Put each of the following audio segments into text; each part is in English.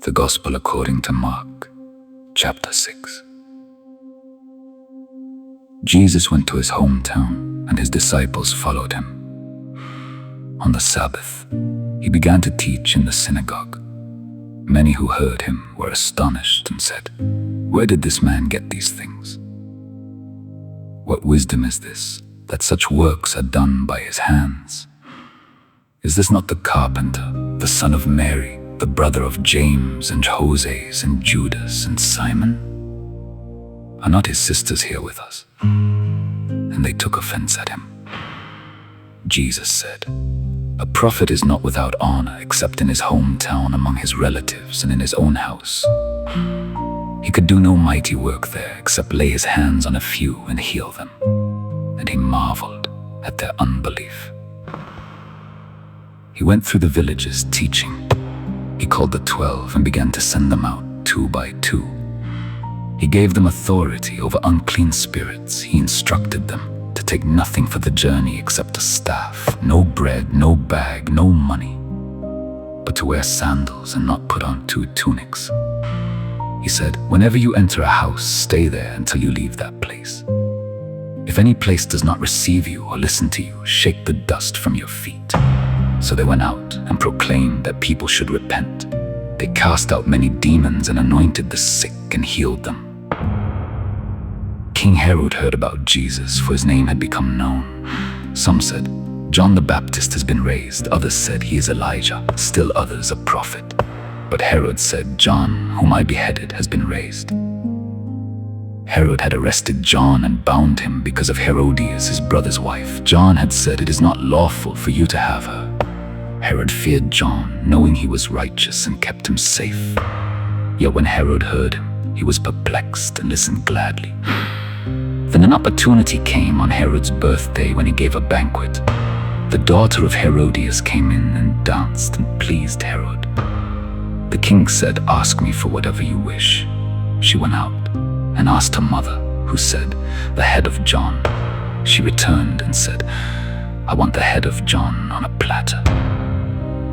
The Gospel according to Mark, chapter 6. Jesus went to his hometown, and his disciples followed him. On the Sabbath, he began to teach in the synagogue. Many who heard him were astonished and said, "Where did this man get these things? What wisdom is this, that such works are done by his hands? Is this not the carpenter, the son of Mary, the brother of James and Joses and Judas and Simon? Are not his sisters here with us?" And they took offense at him. Jesus said, "A prophet is not without honor except in his hometown, among his relatives, and in his own house." He could do no mighty work there except lay his hands on a few and heal them. And he marveled at their unbelief. He went through the villages teaching. He called the 12 and began to send them out 2 by 2. He gave them authority over unclean spirits. He instructed them to take nothing for the journey except a staff, no bread, no bag, no money, but to wear sandals and not put on 2 tunics. He said, "Whenever you enter a house, stay there until you leave that place. If any place does not receive you or listen to you, shake the dust from your feet." So they went out and proclaimed that people should repent. They cast out many demons and anointed the sick and healed them. King Herod heard about Jesus, for his name had become known. Some said, "John the Baptist has been raised." Others said, "He is Elijah." Still others, "A prophet." But Herod said, "John, whom I beheaded, has been raised." Herod had arrested John and bound him because of Herodias, his brother's wife. John had said, "It is not lawful for you to have her." Herod feared John, knowing he was righteous, and kept him safe. Yet when Herod heard him, he was perplexed and listened gladly. Then an opportunity came on Herod's birthday when he gave a banquet. The daughter of Herodias came in and danced and pleased Herod. The king said, "Ask me for whatever you wish." She went out and asked her mother, who said, "The head of John." She returned and said, "I want the head of John on a platter."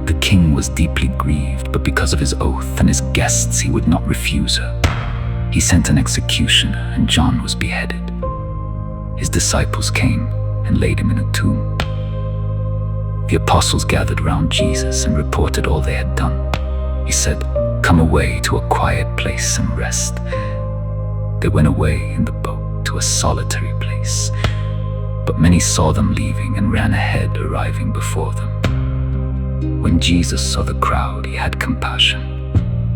The king was deeply grieved, but because of his oath and his guests, he would not refuse her. He sent an executioner, and John was beheaded. His disciples came and laid him in a tomb. The apostles gathered round Jesus and reported all they had done. He said, "Come away to a quiet place and rest." They went away in the boat to a solitary place, but many saw them leaving and ran ahead, arriving before them. When Jesus saw the crowd, he had compassion,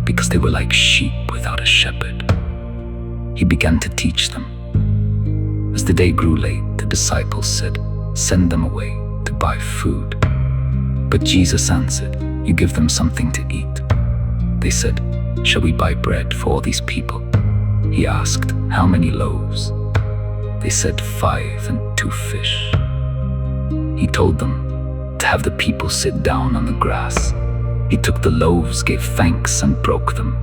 because they were like sheep without a shepherd. He began to teach them. As the day grew late, the disciples said, "Send them away to buy food." But Jesus answered, "You give them something to eat." They said, "Shall we buy bread for all these people?" He asked, "How many loaves?" They said, 5 and 2 fish. He told them to have the people sit down on the grass. He took the loaves, gave thanks, and broke them.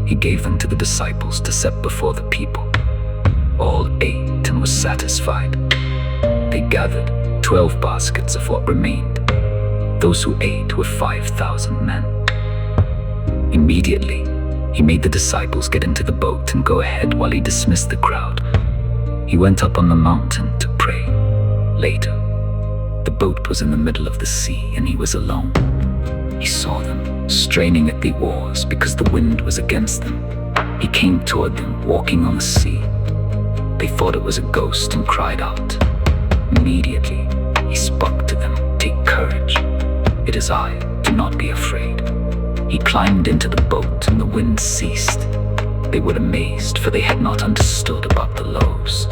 He gave them to the disciples to set before the people. All ate and were satisfied. They gathered 12 baskets of what remained. Those who ate were 5,000 men. Immediately, he made the disciples get into the boat and go ahead while he dismissed the crowd. He went up on the mountain to pray. Later, the boat was in the middle of the sea and he was alone. He saw them straining at the oars because the wind was against them. He came toward them, walking on the sea. They thought it was a ghost and cried out. Immediately, he spoke to them, "Take courage. It is I. Do not be afraid." He climbed into the boat and the wind ceased. They were amazed, for they had not understood about the loaves.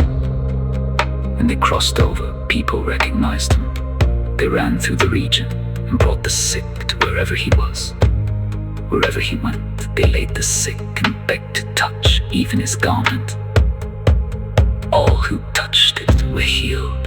When they crossed over, people recognized him. They ran through the region and brought the sick to wherever he was. Wherever he went, they laid the sick and begged to touch even his garment. All who touched it were healed.